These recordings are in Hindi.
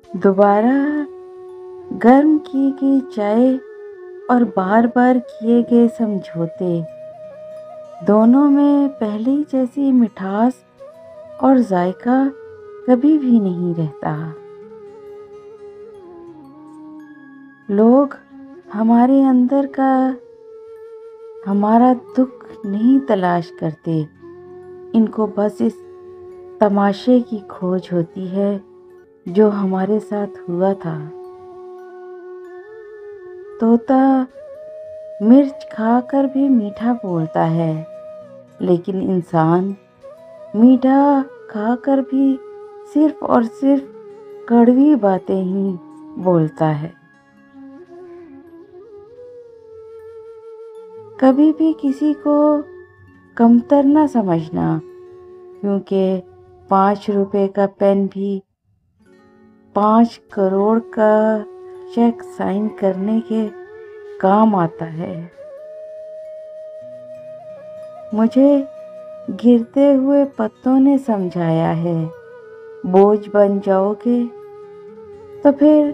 दोबारा गर्म की गई चाय और बार बार किए गए समझौते, दोनों में पहले जैसी मिठास और जायका कभी भी नहीं रहता। लोग हमारे अंदर का हमारा दुख नहीं तलाश करते, इनको बस इस तमाशे की खोज होती है जो हमारे साथ हुआ था। तोता मिर्च खाकर भी मीठा बोलता है, लेकिन इंसान मीठा खाकर भी सिर्फ और सिर्फ कड़वी बातें ही बोलता है। कभी भी किसी को कमतर न समझना, क्योंकि 5 रुपए का पेन भी 5 करोड़ का चेक साइन करने के काम आता है। मुझे गिरते हुए पत्तों ने समझाया है, बोझ बन जाओगे तो फिर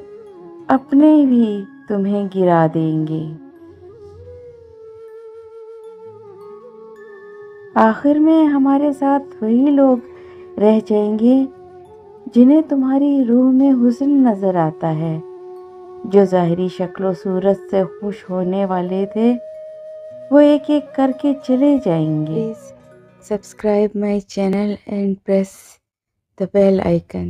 अपने भी तुम्हें गिरा देंगे। आखिर में हमारे साथ वही लोग रह जाएंगे जिन्हें तुम्हारी रूह में हुस्न नजर आता है। जो ज़ाहिरी शक्ल सूरत से खुश होने वाले थे, वो एक एक करके चले जाएंगे। Please subscribe my channel and press the bell icon.